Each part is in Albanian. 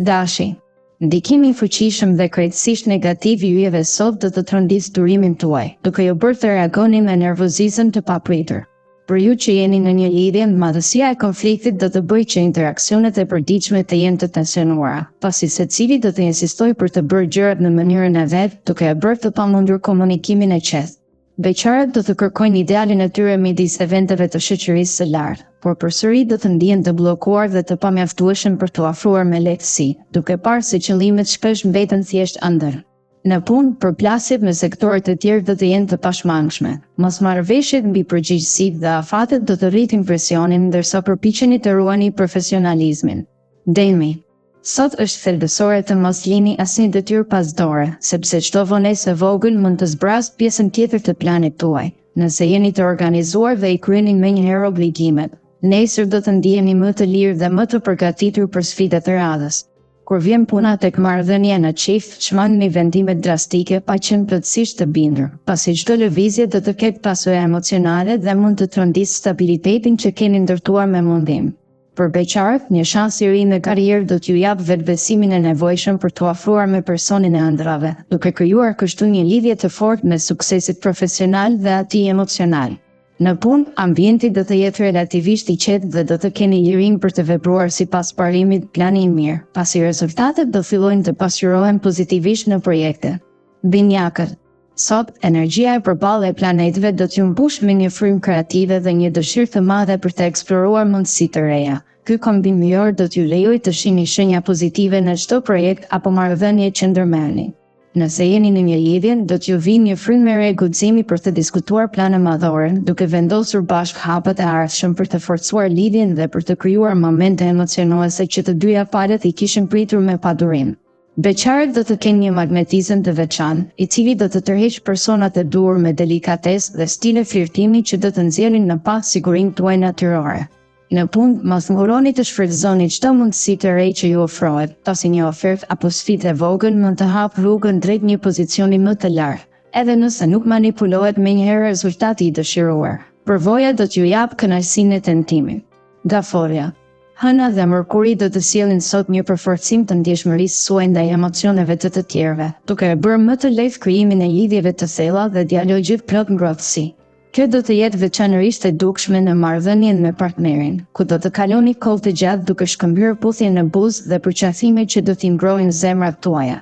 Dashi. Ndikimi i fuqishëm dhe krejtësisht negativ i yjeve sot do të trondisë durimin tuaj, duke ju bërë të reagoni me nervozizëm të papritur. Për ju që jeni në një lidhje, madhësia e konfliktit do të bëjë që interaksionet e përditshme të jenë të tensionuara, pasi secili do të insistojë për të bërë gjërat në mënyrën e vet, duke e bërë të pamundur komunikimin e qetë. Beqarët do të kërkojnë idealin e tyre midis eventeve të shoqërisë së lartë, por përsëri do të ndihen të bllokuar dhe të pamjaftueshëm për të afruar me lehtësi, duke parë se qëllimet shpesh mbeten thjesht ëndër. Në punë, përplasjet me sektorët e tjerë do të jenë të pashmangshme. Mosmarrëveshjet mbi përgjegjësitë dhe afatet do të rritin presionin, ndërsa përpiqeni të ruani profesionalizmin. Demi. Sot është thelbësore të mos lini asnjë detyrë pasdore, sepse çdo vonesë e vogël mund të zbrasë pjesën tjetër të planit tuaj. Nëse jeni të organizuar dhe i kryeni menjëherë obligimet, nesër do të ndiheni më të lirë dhe më të përgatitur për sfidat e radhës. Kur vjen puna tek marrëdhënia në çift, çmangni vendime drastike pa qenë plotësisht të bindur, pasi çdo lëvizje do të ketë pasojë emocionale dhe mund të trondisë stabilitetin që keni ndërtuar me mundim. Për beqarët, një shans i ri në karrierë do t'ju jap vetbesimin e nevojshëm për t'u afruar me personin e ëndrave, duke krijuar kështu një lidhje të fortë me suksesit profesional dhe atij emocional. Në punë, ambienti do të jetë relativisht i qetë dhe do të keni lirinë për të vepruar sipas parimit plani i mirë, pasi rezultatet do fillojnë të pasqyrohen pozitivisht në projekte. Binjakët. Sot, energjia e përballë e planeteve do t'ju mbush me një frymë kreative dhe një dëshirë të madhe për të eksploruar mundësi të reja. Ky kombim mirë do t'ju lejojë të shihni shenja pozitive në çdo projekt apo marrëdhënie që ndërmerrni. Nëse jeni në një lidhje, do t'ju vinë një frymë e re guximi për të diskutuar plane madhore, duke vendosur bashkë hapat e ardhshëm për të forcuar lidhjen dhe për të krijuar momente emocionuese që të dyja palët i kishin pritur me padurim. Beqarët do të kenë një magnetizëm të veçantë, i cili do të tërheqë personat e duhur me delikatesë dhe stile flirtimi që do të nxjerrin në pas sigurinë tuaj natyrore. Në punë, mos nguroni të shfrytëzoni çdo mundësi të re që ju ofrohet, pasi një ofertë apo sfidë e vogël mund të hapë rrugën drejt një pozicioni më të lartë, edhe nëse nuk manipulohet menjëherë rezultati i dëshiruar. Përvoja do t'ju jap kënaqësinë e tentimit. Daforia. Hëna dhe Mërkuri do të sjellin sot një përforcim të ndjeshmërisë suaj ndaj emocioneve të tjerëve, duke e bërë më të lehtë krijimin e lidhjeve të thella dhe dialogjit plot ngrohtësi. Kjo do të jetë veçanërisht e dukshme në marrëdhënien me partnerin, ku do të kaloni kohë të gjatë duke shkëmbyer puthje në buzë dhe përqafime që do t'i ngrojnë zemrat tuaja.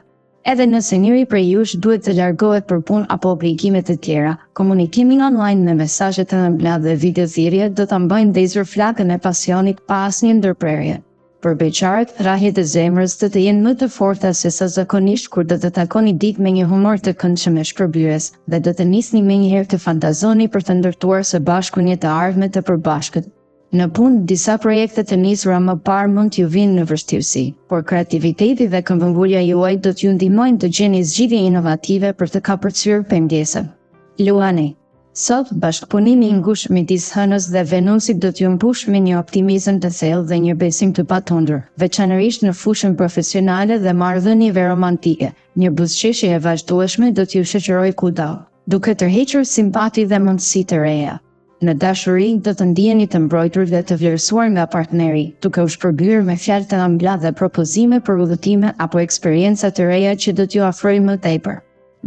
Edhe nëse njëri prej jush duhet të largohet për punë apo obligime të tjera, komunikimi online me mesazhe të ëmbla dhe videothirrje do ta mbajnë ndezur flakën e pasionit pa asnjë ndërprerje. Për beqarët, rrahjet e zemrës do të jenë më të forta se sa zakonisht kur do të takoni ditë me një humor të këndshëm e shpërbyes dhe do të nisni menjëherë të fantazoni për të ndërtuar së bashku një të ardhme të përbashkët. Në punë, disa projekte të nisura më parë mund t'ju vinë në vështirësi, por kreativiteti dhe këmbëngulja juaj do t'ju ndihmojnë të gjeni zgjidhje inovative për të kapërcyer pengesa. Luani. Sot, bashkëpunimi i ngushtë midis Hënës dhe Venusit do t'ju mbush me një optimizëm të thellë dhe një besim të patundur, veçanërisht në fushën profesionale dhe marrëdhënieve romantike. Një buzëqeshje e vazhdueshme do t'ju shoqërojë kudo, duke tërhequr simpati dhe mundësi të reja. Në dashuri do të ndiheni të mbrojtur dhe të vlerësuar nga partneri, duke u shpërbyer me fjalë të ëmbla dhe propozime për udhëtime apo eksperienca të reja që do t'ju afrojnë më tepër.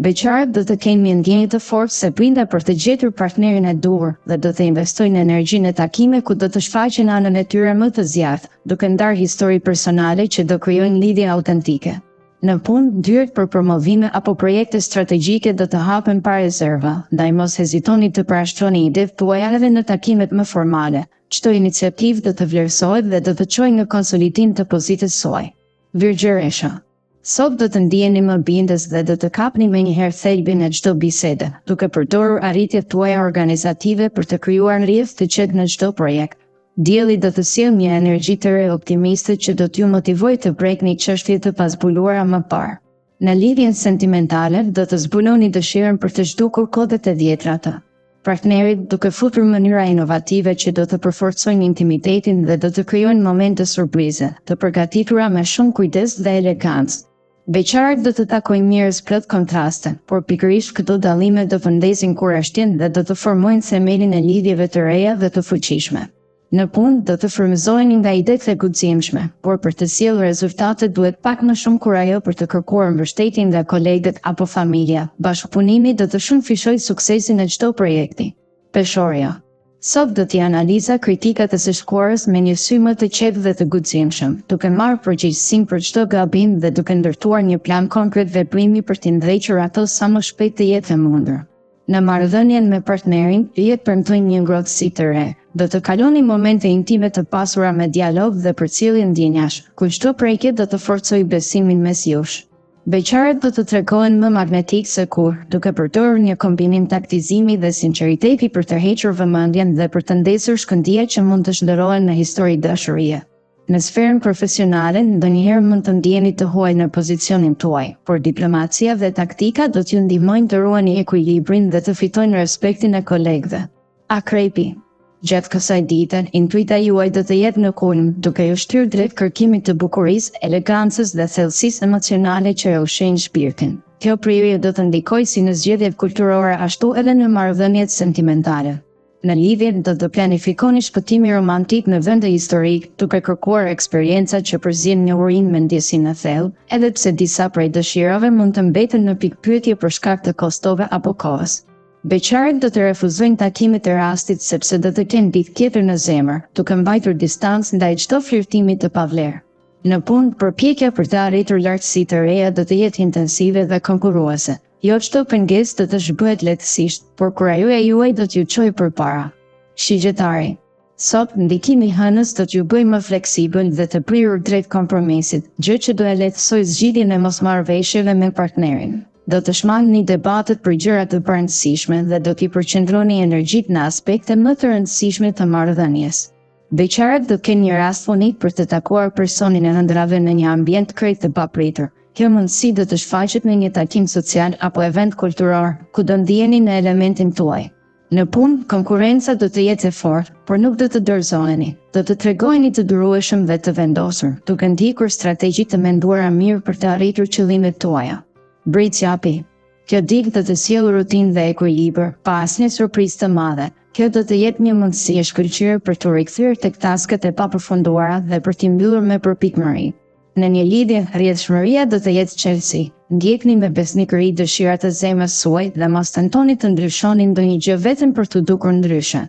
Beqarët do të kenë një ndjenjë të fortë se prinda për të gjetur partnerin e duhur dhe do të investojnë energjinë në takime ku do të shfaqen anën e tyre më të zjarrt, duke ndarë histori personale që do krijojnë lidhje autentike. Në punë, dyert për promovime apo projekte strategjike do të hapen pa rezerva, ndaj mos hezitoni të parashtroni idetë tuaja edhe në takimet më formale. Çdo iniciativë do të vlerësohet dhe do të çojë në konsolidim të pozitës suaj. Virgjëresha. Sot do të ndiheni më bindës dhe do të kapni menjëherë thelbin e çdo bisede, duke përdorur arritjet tuaja organizative për të krijuar rrjedh të qetë në çdo projekt. Dielli do të sjellë një energji të re optimiste që do t'ju motivojë të prekni çështje të pazbuluara më parë. Në lidhjen sentimentale do të zbuloni dëshirën për të zhdukur kodet e vjetrata. Partnerit duke futur mënyra inovative që do të përforcojnë intimitetin dhe do të krijojnë momente surprize, të përgatitura me shumë kujdes dhe elegancë. Beqarët do të takojnë njerëz plot kontraste, por pikërisht këto dallime do vendesin kurajtin dhe do të formojnë themelin e lidhjeve të reja dhe të fuqishme. Në punë do të frymëzoheni nga idetë e guximshme, por për të sjellë rezultate duhet pak më shumë kurajo për të kërkuar mbështetje nga kolegët apo familja. Bashkëpunimi do të shumëfishojë suksesin e çdo projekti. Peshorja. Sot do t'i analiza kritikat e së shkuarës me një sy më të qetë dhe të guximshëm, duke marrë përgjegjësinë për çdo gabim dhe duke ndërtuar një plan konkret veprimi për t'i ndrequr ato sa më shpejt të jetë e mundur. Në marrëdhënien me partnerin, jetë premtojnë një ngrohtësi të re. Do të kaloni momente intime të pasura me dialog dhe përcjellje ndjenjash, ku çdo prekje do të forcojë besimin mes jush. Beqarët do të tregohen më magnetik se kur, duke përdorur një kombinim taktizimi dhe sinqeriteti për të hequr vëmendjen dhe për të ndesur shkëndijë që mund të shndërrohen në histori dashurie. Në sferën profesionale, ndonjëherë mund të ndjeni të huaj në pozicionin tuaj, por diplomacia dhe taktika do t'ju ndihmojnë të ruani ekuilibrin dhe të fitojnë respektin e kolegëve. Akrepi. Gjatë kësaj dite, intuita juaj do të jetë në kulm, duke ju shtyrë drejt kërkimit të bukurisë, elegancës dhe thellësisë emocionale që e ushqejnë shpirtin. Kjo prirje do të ndikojë si në zgjedhjet kulturore ashtu edhe në marrëdhëniet sentimentale. Në lidhje do të planifikoni shpëtimi romantik në vende historik, duke kërkuar eksperienca që përzihen një urinë me ndjesinë e thellë, edhe pse disa prej dëshirave mund të mbeten në pikpyetje për shkak të kostove apo kohës. Beqarët do të refuzojnë takimet e rastit sepse do të kenë ditë tjetër në zemër, duke mbajtur distancë ndaj çdo flirtimi të pavlerë. Në punë, përpjekja për të arritur lartësi të reja do të jetë intensive dhe konkurruese. Jo çdo pengesë do të zhbëhet lehtësisht, por kurajoja juaj do t'ju çojë përpara. Shigjetari. Sot, ndikimi i hënës do t'ju bëjë më fleksibël dhe të prirur drejt kompromisit, gjë që do e lehtësojë zgjidhjen e mosmarrëveshjeve me partnerin. Do të shmangni debatet për gjëra të parëndësishme dhe do t'i përqendroni energjitë në aspekte më të rëndësishme të marrëdhënies. Beqarët do kenë një rast unik për të takuar personin e ëndrave në një ambient krejt të papritur. Kjo mundësi do të shfaqet në një takim social apo event kulturor, ku do ndiheni në elementin tuaj. Në punë, konkurenca do të jetë e fortë, por nuk do të dorëzoheni. Do të tregojeni të durueshëm dhe të vendosur, duke ndjekur strategji të menduara mirë për të arritur qëllimet tuaja. Britsjapi. Kjo ditë do të sjellë rutinë dhe ekuilibër, pa asnjë surprizë të madhe. Kjo do të jetë një mundësi e shkëlqyer për të rikthyer tek taskat e papërfunduara dhe për t'i mbyllur me përpikmëri. Në një lidhje, rrjedhshmëria do të jetë çelësi. Ndjekni me besnikëri dëshirat e zemrës suaj dhe mos tentoni të ndryshoni ndonjë gjë vetëm për të dukur ndryshe.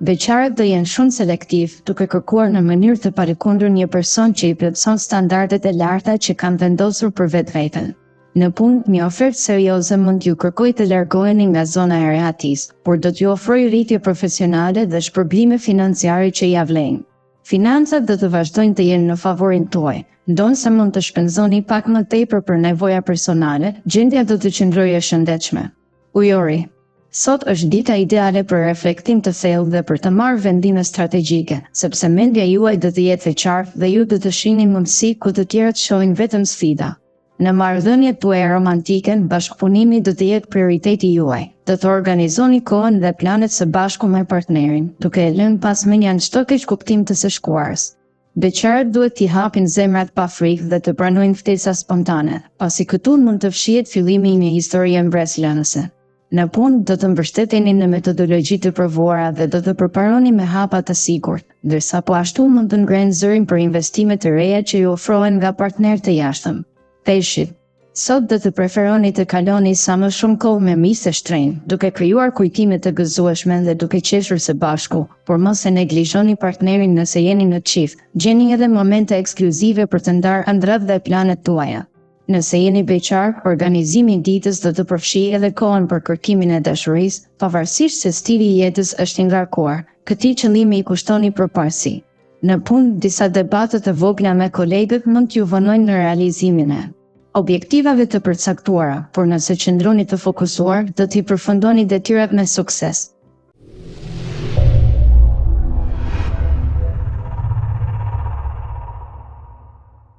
Beqarët do jenë shumë selektiv, duke kërkuar në mënyrë të parikundur një person që i plotëson standardet e larta që kanë vendosur për vetveten. Në punë, një ofertë serioze mund t'ju kërkojë të largoheni nga zona e rehatisë, por do t'ju ofrojë rritje profesionale dhe shpërblime financiare që ia vlejnë. Financat do të vazhdojnë të jenë në favorin tuaj, ndonse mund të shpenzoni pak më tepër për nevoja personale, gjendja do të qëndrojë e shëndetshme. Ujori. Sot është dita ideale për reflektim të thellë dhe për të marrë vendime strategjike, sepse mendja juaj do të jetë e qartë dhe ju do të shihni mundësi ku të tjerët shohin vetëm sfida. Në marrëdhëniet tuaja romantike, bashkëpunimi do të jetë prioriteti juaj. Do të organizoni kohën dhe planet së bashku me partnerin, duke e lënë pas menja në çdo keqkuptim të së shkuarës. Beqarët duhet t'i hapin zemrat pa frikë dhe të pranojnë ftesa spontane, pasi këtu mund të fshihet fillimi i një historie mbreslënëse. Në punë do të mbështeteni në metodologji të provuara dhe do të përparoni me hapa të sigurt, ndërsa po ashtu mund të ngrenë zërin për investime të reja që ju ofrohen nga partnerë të jashtëm. Peshqit. Sot do të preferoni të kaloni sa më shumë kohë me miqtë e shtrenjtë, duke krijuar kujtime të gëzueshme dhe duke qeshur së bashku, por mos e neglizhoni partnerin nëse jeni në çift. Gjeni edhe momente ekskluzive për të ndarë ëndrat dhe planet tuaja. Nëse jeni beqar, organizimi i ditës do të përfshijë edhe kohën për kërkimin e dashurisë, pavarësisht se stili i jetës është i ngarkuar. Këtij qëllimi i kushtoni përparësi. Në punë, disa debatet e vogla me kolegët mund t'ju vonojnë në realizimin e objektivave të përcaktuara, por nëse qëndroni të fokusuar, do t'i përfundoni detyrat me sukses.